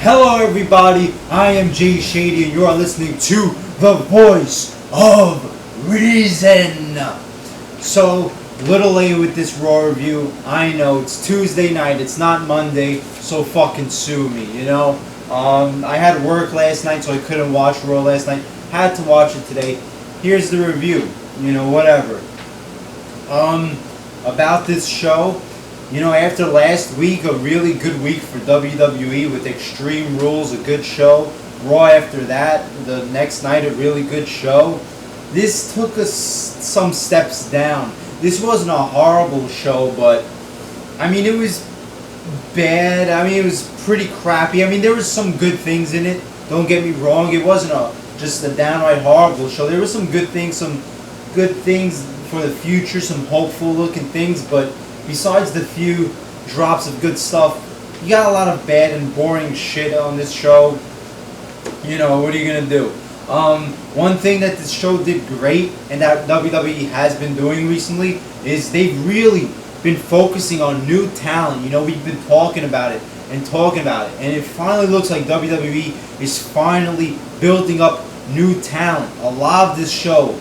Hello everybody, I am Jay Shady and you are listening to The Voice of Reason. So, little late with this Raw review. I know, it's Tuesday night, it's not Monday, so fucking sue me, you know? I had work last night so I couldn't watch Raw last night. Had to watch it today. Here's the review, whatever. About this show. After last week, a really good week for WWE with Extreme Rules, a good show. Raw after that, the next night, a really good show. This took us some steps down. This wasn't a horrible show, but, it was bad. It was pretty crappy. There was some good things in it. Don't get me wrong. It wasn't just a downright horrible show. There were some good things for the future, some hopeful looking things, but besides the few drops of good stuff, you got a lot of bad and boring shit on this show. What are you going to do? One thing that this show did great, and that WWE has been doing recently, is they've really been focusing on new talent. We've been talking about it, and it finally looks like WWE is finally building up new talent. A lot of this show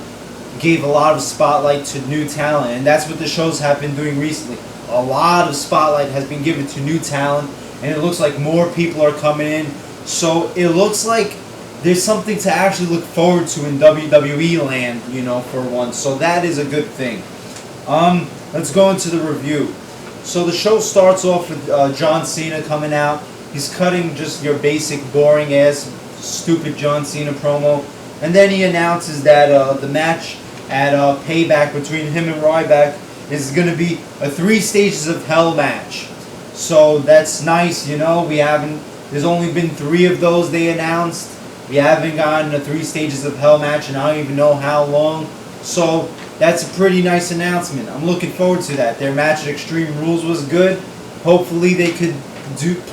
gave a lot of spotlight to new talent, and that's what the shows have been doing recently. A lot of spotlight has been given to new talent, and it looks like more people are coming in. So it looks like there's something to actually look forward to in WWE land, for once. So that is a good thing. Let's go into the review. So the show starts off with John Cena coming out. He's cutting just your basic, boring ass, stupid John Cena promo, and then he announces that the match at Payback between him and Ryback is going to be a 3 stages of hell match. So that's nice, there's only been 3 of those they announced. We haven't gotten a 3 stages of hell match and I don't even know how long. So that's a pretty nice announcement. I'm looking forward to that. Their match at Extreme Rules was good. Hopefully they could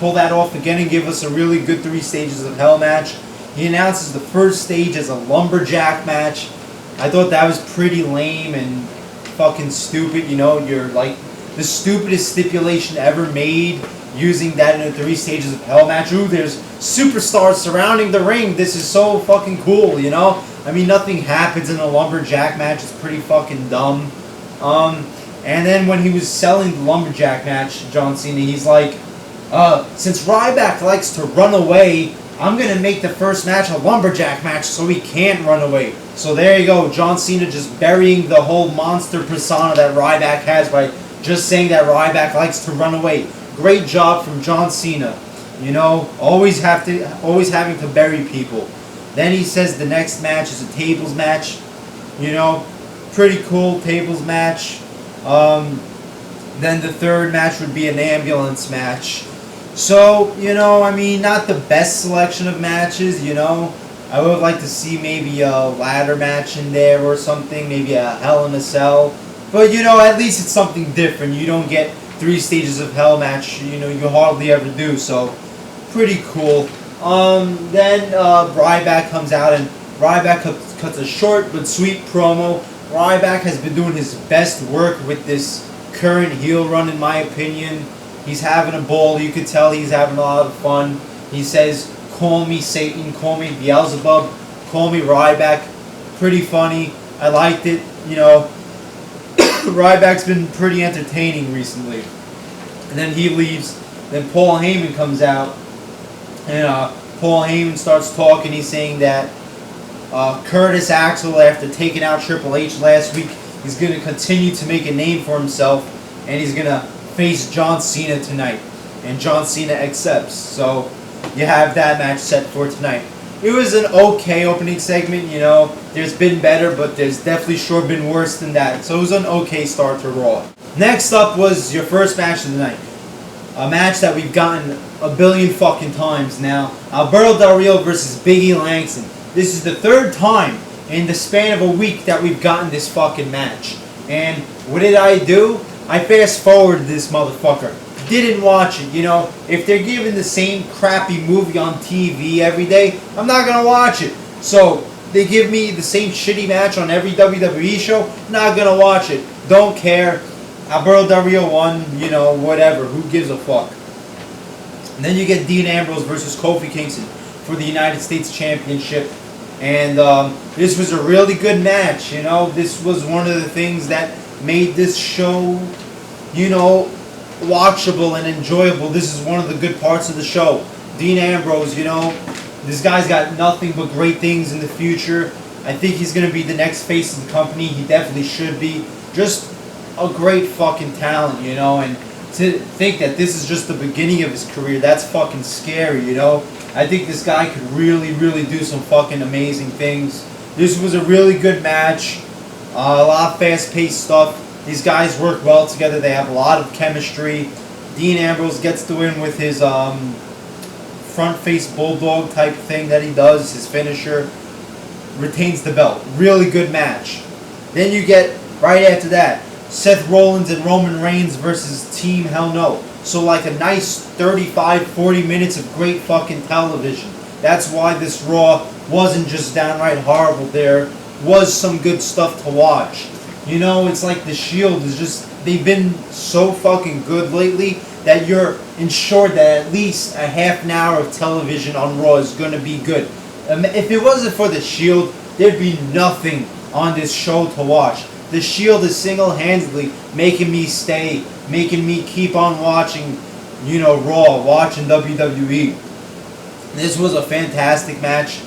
pull that off again and give us a really good 3 stages of hell match. He announces the first stage as a lumberjack match. I thought that was pretty lame and fucking stupid. You're like the stupidest stipulation ever made, using that in a 3 stages of hell match. Ooh, there's superstars surrounding the ring. This is so fucking cool, nothing happens in a lumberjack match. It's pretty fucking dumb. And then when he was selling the lumberjack match, John Cena, he's like, since Ryback likes to run away, I'm going to make the first match a lumberjack match so he can't run away. So there you go, John Cena just burying the whole monster persona that Ryback has by just saying that Ryback likes to run away. Great job from John Cena. Always having to bury people. Then he says the next match is a tables match. Pretty cool tables match. Then the third match would be an ambulance match. So, not the best selection of matches, I would like to see maybe a ladder match in there or something, maybe a Hell in a Cell. But, at least it's something different. You don't get 3 stages of hell match, you hardly ever do, so pretty cool. Then Ryback comes out and Ryback cuts a short but sweet promo. Ryback has been doing his best work with this current heel run, in my opinion. He's having a ball. You could tell he's having a lot of fun. He says, call me Satan, call me Beelzebub, call me Ryback. Pretty funny. I liked it. Ryback's been pretty entertaining recently. And then he leaves. Then Paul Heyman comes out. And Paul Heyman starts talking. He's saying that Curtis Axel, after taking out Triple H last week, he's going to continue to make a name for himself. And he's going to face John Cena tonight, and John Cena accepts. So you have that match set for tonight. It was an okay opening segment, there's been better, but there's definitely sure been worse than that. So it was an okay start to Raw. Next up was your first match of the night, a match that we've gotten a billion fucking times now. Alberto Del Rio versus Big E Langston. This is the 3rd time in the span of a week that we've gotten this fucking match. And what did I do? I fast forwarded this motherfucker. Didn't watch it, If they're giving the same crappy movie on TV every day, I'm not gonna watch it. So, they give me the same shitty match on every WWE show, not gonna watch it. Don't care. Alberto Del Rio won, whatever. Who gives a fuck? And then you get Dean Ambrose versus Kofi Kingston for the United States Championship. And this was a really good match. You know, this was one of the things that made this show, you know, watchable and enjoyable. This is one of the good parts of the show. Dean Ambrose, you know, this guy's got nothing but great things in the future. I think he's going to be the next face of the company. He definitely should be. Just a great fucking talent, you know, and to think that this is just the beginning of his career, that's fucking scary, you know. I think this guy could really, really do some fucking amazing things. This was a really good match. A lot of fast-paced stuff. These guys work well together. They have a lot of chemistry. Dean Ambrose gets the win with his front-face bulldog type thing that he does, his finisher. Retains the belt. Really good match. Then you get, right after that, Seth Rollins and Roman Reigns versus Team Hell No. So like a nice 35-40 minutes of great fucking television. That's why this Raw wasn't just downright horrible. There was some good stuff to watch. You know, it's like the Shield is just, they've been so fucking good lately that you're ensured that at least a half an hour of television on Raw is going to be good. If it wasn't for the Shield, there'd be nothing on this show to watch. The Shield is single-handedly making me stay, making me keep on watching, you know, Raw, watching WWE. This was a fantastic match.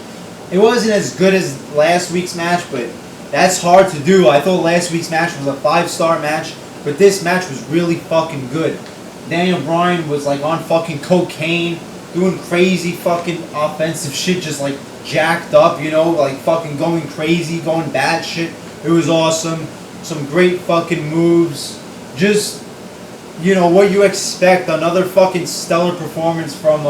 It wasn't as good as last week's match, but that's hard to do. I thought last week's match was a 5-star match, but this match was really fucking good. Daniel Bryan was like on fucking cocaine, doing crazy fucking offensive shit, just like jacked up, you know, like fucking going crazy, going bad shit. It was awesome. Some great fucking moves. Just, you know, what you expect. Another fucking stellar performance from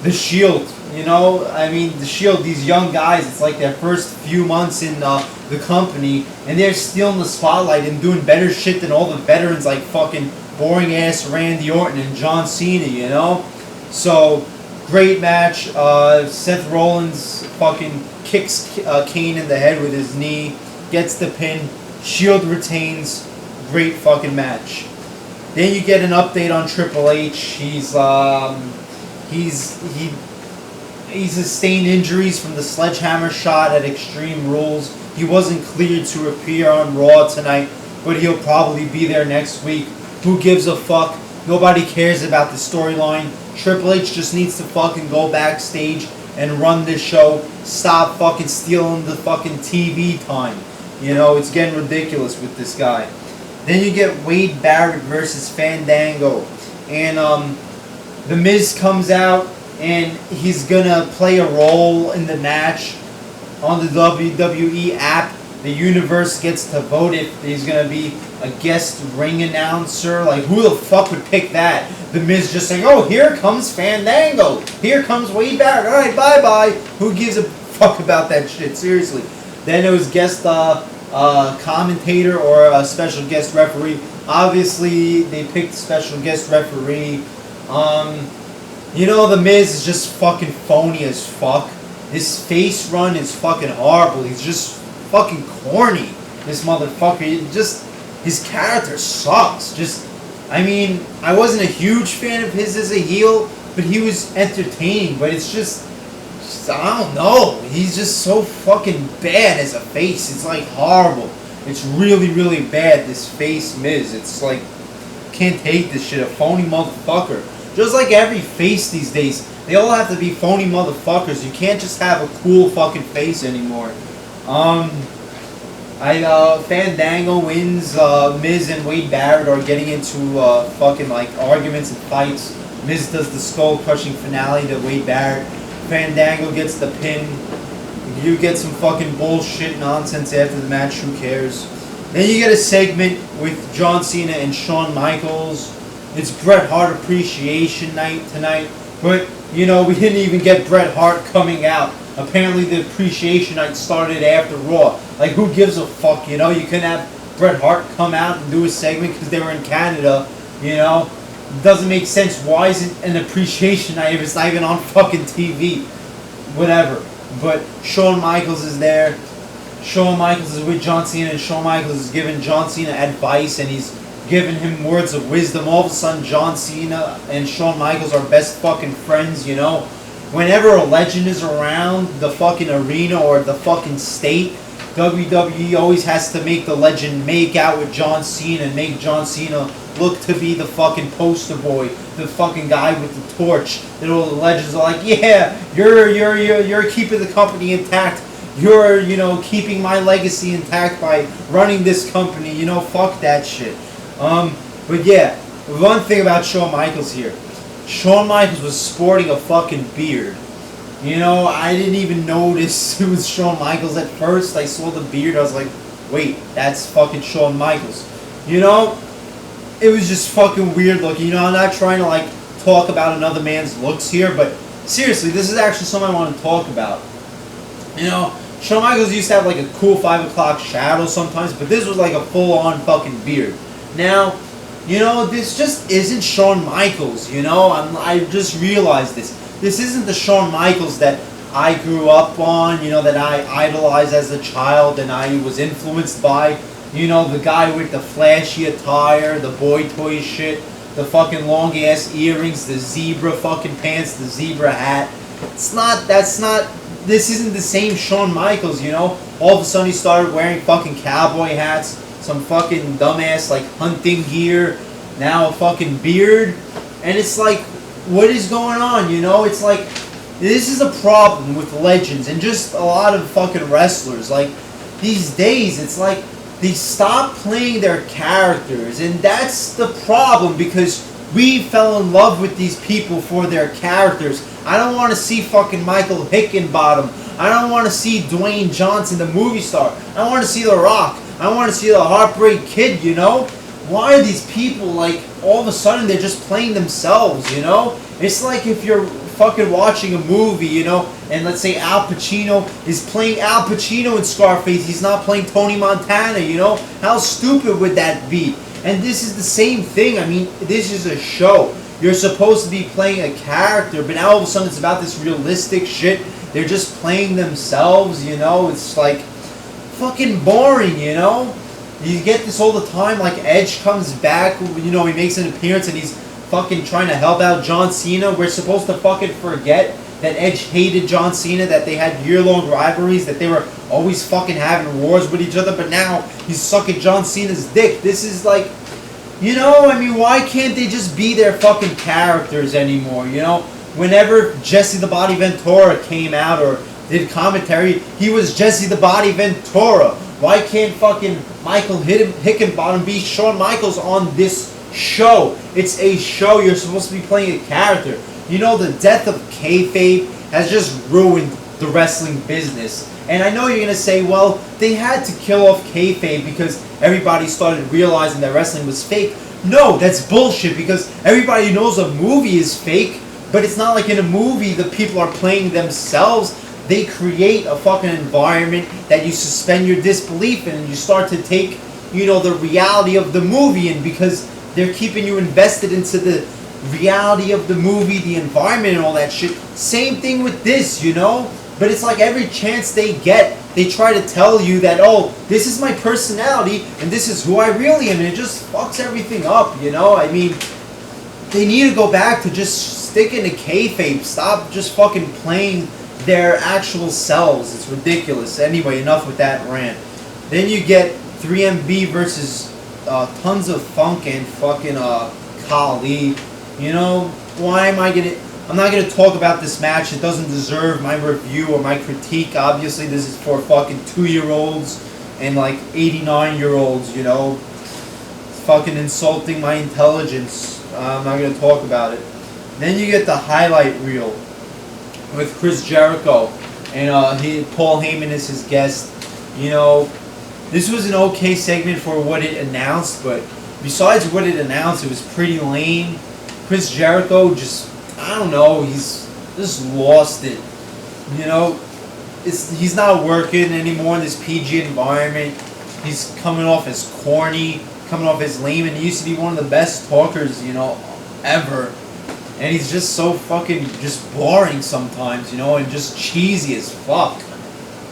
the Shield. You know, I mean, the Shield, these young guys, it's like their first few months in the company, and they're stealing the spotlight and doing better shit than all the veterans like fucking boring-ass Randy Orton and John Cena, you know? So, great match. Seth Rollins fucking kicks Kane in the head with his knee. Gets the pin, Shield retains, great fucking match. Then you get an update on Triple H. He sustained injuries from the sledgehammer shot at Extreme Rules. He wasn't cleared to appear on Raw tonight, but he'll probably be there next week. Who gives a fuck? Nobody cares about the storyline. Triple H just needs to fucking go backstage and run this show. Stop fucking stealing the fucking TV time. You know, it's getting ridiculous with this guy. Then you get Wade Barrett versus Fandango. And The Miz comes out and he's going to play a role in the match on the WWE app. The universe gets to vote if he's going to be a guest ring announcer. Like, who the fuck would pick that? The Miz just saying, oh, here comes Fandango. Here comes Wade Barrett. All right, bye-bye. Who gives a fuck about that shit? Seriously. Then it was guest commentator or a special guest referee. Obviously, they picked special guest referee. You know, The Miz is just fucking phony as fuck. His face run is fucking horrible. He's just fucking corny. This motherfucker. His character sucks. I mean, I wasn't a huge fan of his as a heel, but he was entertaining. But it's just I don't know. He's just so fucking bad as a face. It's like horrible. It's really, really bad, this face Miz. It's like, can't take this shit. A phony motherfucker. Just like every face these days, they all have to be phony motherfuckers. You can't just have a cool fucking face anymore. Fandango wins. Miz and Wade Barrett are getting into fucking like arguments and fights. Miz does the skull crushing finale to Wade Barrett. Fandango gets the pin. You get some fucking bullshit nonsense after the match. Who cares? Then you get a segment with John Cena and Shawn Michaels. It's Bret Hart Appreciation Night tonight. But, you know, we didn't even get Bret Hart coming out. Apparently the Appreciation Night started after Raw. Like, who gives a fuck, you know? You couldn't have Bret Hart come out and do a segment because they were in Canada, you know? It doesn't make sense. Why is it an Appreciation Night if it's not even on fucking TV? Whatever. But Shawn Michaels is there. Shawn Michaels is with John Cena, and Shawn Michaels is giving John Cena advice, and he's giving him words of wisdom. All of a sudden, John Cena and Shawn Michaels are best fucking friends, you know? Whenever a legend is around the fucking arena or the fucking state, WWE always has to make the legend make out with John Cena and make John Cena look to be the fucking poster boy, the fucking guy with the torch. That all the legends are like, yeah, you're keeping the company intact. You're, you know, keeping my legacy intact by running this company. You know, fuck that shit. But yeah, one thing about Shawn Michaels here. Shawn Michaels was sporting a fucking beard. You know, I didn't even notice it was Shawn Michaels at first. I saw the beard, I was like, wait, that's fucking Shawn Michaels. You know, it was just fucking weird looking. You know, I'm not trying to like talk about another man's looks here, but seriously, this is actually something I want to talk about. You know, Shawn Michaels used to have like a cool 5 o'clock shadow sometimes, but this was like a full-on fucking beard. Now, you know, this just isn't Shawn Michaels, you know? I just realized this. This isn't the Shawn Michaels that I grew up on, you know, that I idolized as a child and I was influenced by. You know, the guy with the flashy attire, the boy toy shit, the fucking long-ass earrings, the zebra fucking pants, the zebra hat. This isn't the same Shawn Michaels, you know? All of a sudden he started wearing fucking cowboy hats, some fucking dumbass like hunting gear, now a fucking beard, and it's like, what is going on, you know? It's like, this is a problem with legends and just a lot of fucking wrestlers. Like, these days, it's like, they stop playing their characters, and that's the problem, because we fell in love with these people for their characters. I don't want to see fucking Michael Hickenbottom. I don't want to see Dwayne Johnson, the movie star. I want to see The Rock. I want to see the Heartbreak Kid, you know? Why are these people, like, all of a sudden they're just playing themselves, you know? It's like if you're fucking watching a movie, you know, and let's say Al Pacino is playing Al Pacino in Scarface. He's not playing Tony Montana, you know? How stupid would that be? And this is the same thing. I mean, this is a show. You're supposed to be playing a character, but now all of a sudden it's about this realistic shit. They're just playing themselves, you know? It's like fucking boring, you know? You get this all the time, like Edge comes back, you know, he makes an appearance and he's fucking trying to help out John Cena. We're supposed to fucking forget that Edge hated John Cena, that they had year-long rivalries, that they were always fucking having wars with each other, but now he's sucking John Cena's dick. This is like, you know, I mean, why can't they just be their fucking characters anymore, you know? Whenever Jesse the Body Ventura came out or did commentary, he was Jesse the Body Ventura. Why can't fucking Michael Hickenbottom be Shawn Michaels on this show? It's a show. You're supposed to be playing a character. You know, the death of kayfabe has just ruined the wrestling business. And I know you're going to say, well, they had to kill off kayfabe because everybody started realizing that wrestling was fake. No, that's bullshit, because everybody knows a movie is fake, but it's not like in a movie the people are playing themselves. They create a fucking environment that you suspend your disbelief in, and you start to take, you know, the reality of the movie in, because they're keeping you invested into the reality of the movie, the environment and all that shit. Same thing with this, you know? But it's like every chance they get, they try to tell you that, oh, this is my personality and this is who I really am, and it just fucks everything up, you know? I mean, they need to go back to just sticking to kayfabe. Stop just fucking playing their actual selves. It's ridiculous. Anyway, enough with that rant. Then you get 3MB versus Tons of Funk and fucking Khali. You know, why am I gonna... I'm not gonna talk about this match. It doesn't deserve my review or my critique. Obviously, this is for fucking 2-year-olds and like 89-year-olds, you know. It's fucking insulting my intelligence. I'm not gonna talk about it. Then you get the highlight reel with Chris Jericho, and Paul Heyman is his guest. You know, this was an okay segment for what it announced, but besides what it announced, it was pretty lame. Chris Jericho just, I don't know, he's just lost it. You know, he's not working anymore in this PG environment. He's coming off as corny, coming off as lame, and he used to be one of the best talkers, you know, ever. And he's just so fucking just boring sometimes, you know, and just cheesy as fuck.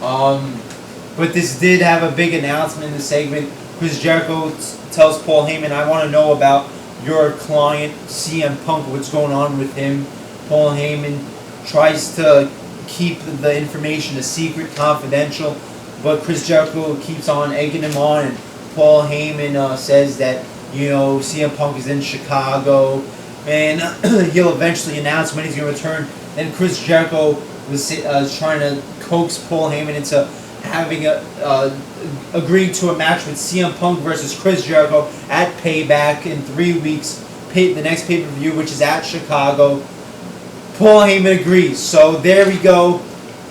But this did have a big announcement in the segment. Chris Jericho tells Paul Heyman, I want to know about your client, CM Punk, what's going on with him. Paul Heyman tries to keep the information a secret, confidential, but Chris Jericho keeps on egging him on, and Paul Heyman says that, CM Punk is in Chicago, and he'll eventually announce when he's going to return. And Chris Jericho was trying to coax Paul Heyman into having agreeing to a match with CM Punk versus Chris Jericho at Payback in 3 weeks, the next pay-per-view, which is at Chicago. Paul Heyman agrees. So there we go.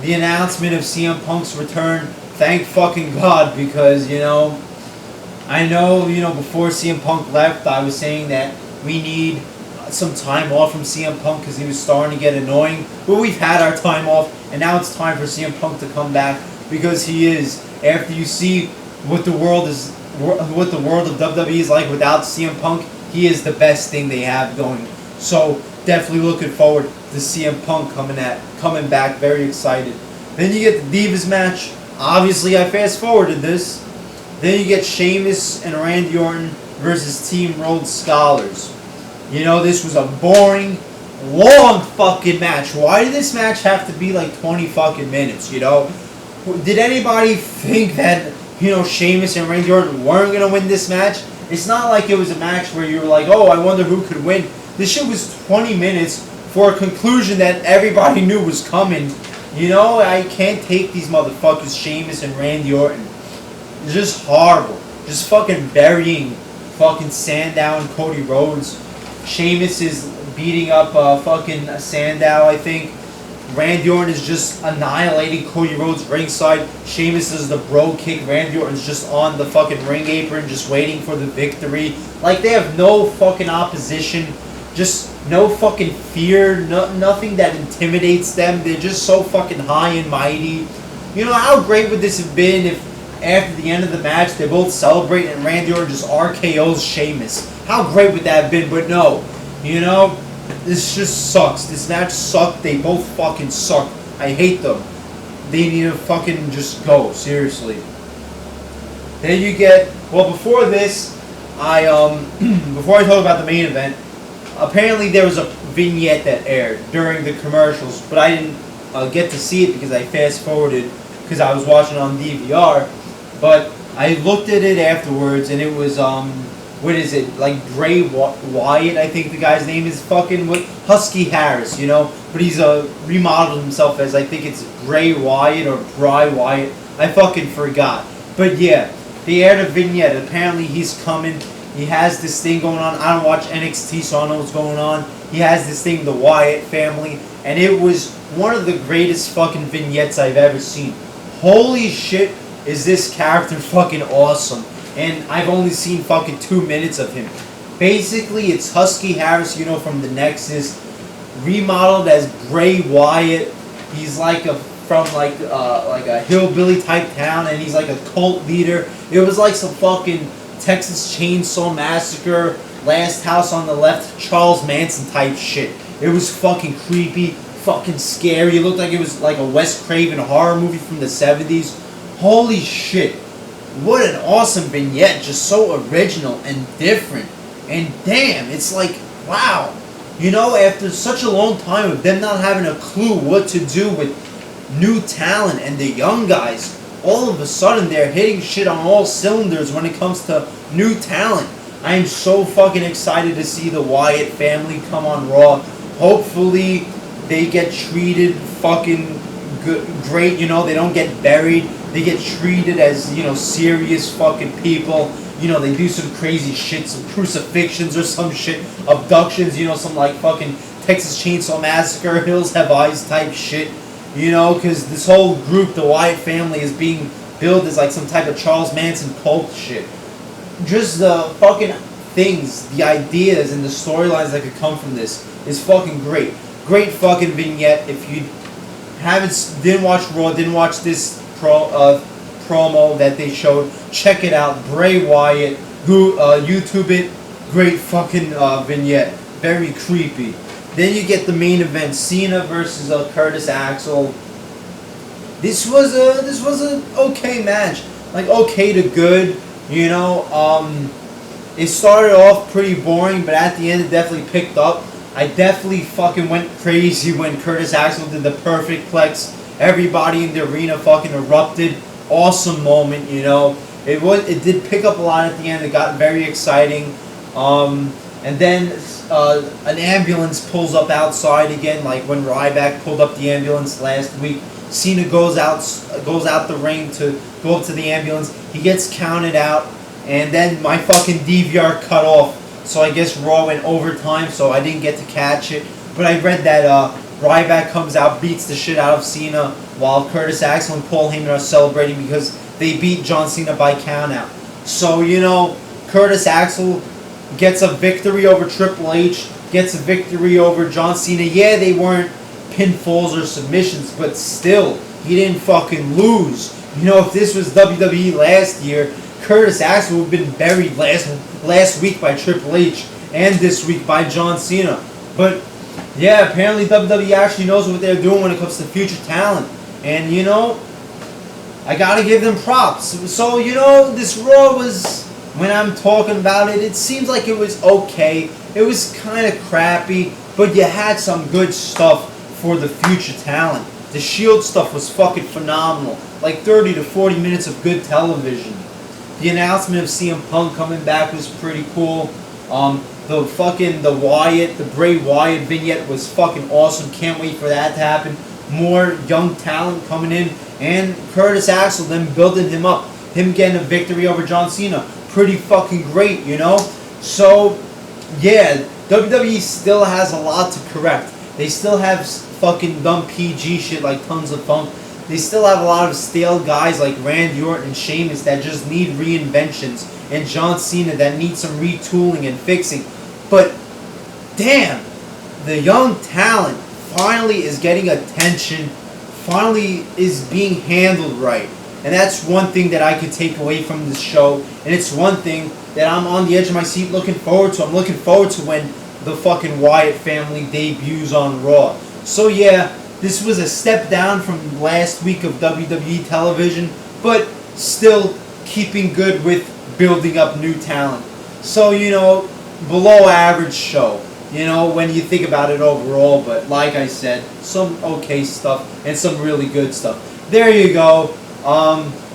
The announcement of CM Punk's return. Thank fucking God, because, I know, before CM Punk left, I was saying that we need some time off from CM Punk because he was starting to get annoying. But we've had our time off, and now it's time for CM Punk to come back, because he is. After you see what the world of WWE is like without CM Punk, he is the best thing they have going. So definitely looking forward to CM Punk coming back. Very excited. Then you get the Divas match. Obviously, I fast forwarded this. Then you get Sheamus and Randy Orton versus Team Rhodes Scholars. This was a boring, long fucking match. Why did this match have to be like 20 fucking minutes? Did anybody think that, Sheamus and Randy Orton weren't going to win this match? It's not like it was a match where you were like, oh, I wonder who could win. This shit was 20 minutes for a conclusion that everybody knew was coming. I can't take these motherfuckers, Sheamus and Randy Orton. It's just horrible. Just fucking burying fucking Sandow and Cody Rhodes. Sheamus is beating up fucking Sandow, I think. Randy Orton is just annihilating Cody Rhodes ringside. Sheamus does the bro kick. Randy Orton's just on the fucking ring apron, just waiting for the victory. Like, they have no fucking opposition. Just no fucking fear. Nothing that intimidates them. They're just so fucking high and mighty. How great would this have been if after the end of the match they both celebrate and Randy Orton just RKO's Sheamus? How great would that have been? But no. This just sucks. This match sucked. They both fucking suck. I hate them. They need to fucking just go. Seriously. Then you get... Well, before this, before I talk about the main event, apparently there was a vignette that aired during the commercials, but I didn't get to see it because I fast-forwarded because I was watching on DVR. But I looked at it afterwards, and it was... what is it, like Bray Wyatt, I think the guy's name is fucking, Husky Harris, but he's remodeled himself as, I think it's Bray Wyatt or Bry Wyatt, I fucking forgot. But yeah, they aired a vignette, apparently he's coming, he has this thing going on, I don't watch NXT so I don't know what's going on, he has this thing, the Wyatt family, and it was one of the greatest fucking vignettes I've ever seen. Holy shit, is this character fucking awesome. And I've only seen fucking 2 minutes of him. Basically, it's Husky Harris, from the Nexus, remodeled as Bray Wyatt. He's from a hillbilly type town, and he's like a cult leader. It was like some fucking Texas Chainsaw Massacre, Last House on the Left, Charles Manson type shit. It was fucking creepy, fucking scary. It looked like it was like a Wes Craven horror movie from the 70s. Holy shit. What an awesome vignette, just so original and different. And damn, it's like, wow. After such a long time of them not having a clue what to do with new talent and the young guys, all of a sudden they're hitting shit on all cylinders when it comes to new talent. I am so fucking excited to see the Wyatt family come on Raw. Hopefully they get treated fucking great, they don't get buried. They get treated as, serious fucking people. They do some crazy shit, some crucifixions or some shit, abductions, some like fucking Texas Chainsaw Massacre, Hills Have Eyes type shit. Because this whole group, the Wyatt family, is being billed as like some type of Charles Manson cult shit. Just the fucking things, the ideas and the storylines that could come from this is fucking great. Great fucking vignette. If you didn't watch Raw, didn't watch this promo that they showed, check it out. Bray Wyatt, YouTube it. Great fucking vignette. Very creepy. Then you get the main event, Cena versus Curtis Axel. This was a okay match, like okay to good. You know, it started off pretty boring, but at the end it definitely picked up. I definitely fucking went crazy when Curtis Axel did the perfect plex. Everybody in the arena fucking erupted. Awesome moment, you know. It did pick up a lot at the end. It got very exciting. And then an ambulance pulls up outside again, like when Ryback pulled up the ambulance last week. Cena goes out the ring to go up to the ambulance. He gets counted out, and then my fucking DVR cut off. So I guess Raw went overtime, so I didn't get to catch it. But I read that Ryback comes out, beats the shit out of Cena, while Curtis Axel and Paul Heyman are celebrating because they beat John Cena by countout. So, you know, Curtis Axel gets a victory over Triple H, gets a victory over John Cena. Yeah, they weren't pinfalls or submissions, but still, he didn't fucking lose. You know, if this was WWE last year, Curtis Axel would have been buried last week by Triple H and this week by John Cena. But yeah, apparently WWE actually knows what they're doing when it comes to future talent. And you know, I gotta give them props. So, you know, this Raw was, when I'm talking about it, it seems like it was okay. It was kind of crappy, but you had some good stuff for the future talent. The Shield stuff was fucking phenomenal. Like 30 to 40 minutes of good television. The announcement of CM Punk coming back was pretty cool. The Bray Wyatt vignette was fucking awesome. Can't wait for that to happen. More young talent coming in. And Curtis Axel then building him up. Him getting a victory over John Cena. Pretty fucking great, you know? So, yeah, WWE still has a lot to correct. They still have fucking dumb PG shit like Tons of Funk. They still have a lot of stale guys like Randy Orton and Sheamus that just need reinventions. And John Cena that needs some retooling and fixing. But, damn, the young talent finally is getting attention. Finally is being handled right. And that's one thing that I could take away from this show. And it's one thing that I'm on the edge of my seat looking forward to. I'm looking forward to when the fucking Wyatt family debuts on Raw. So yeah, this was a step down from last week of WWE television, but still keeping good with building up new talent. So, you know, below average show, you know, when you think about it overall, but like I said, some okay stuff and some really good stuff. There you go.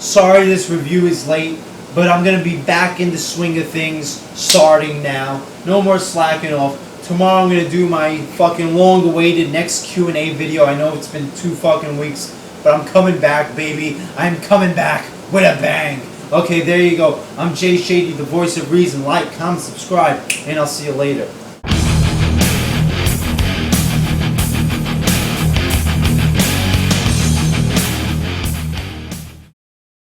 Sorry this review is late, but I'm going to be back in the swing of things starting now. No more slacking off. Tomorrow I'm going to do my fucking long-awaited next Q&A video. I know it's been 2 fucking weeks, but I'm coming back, baby. I'm coming back with a bang. Okay, there you go. I'm Jay Shady, the voice of reason. Like, comment, subscribe, and I'll see you later.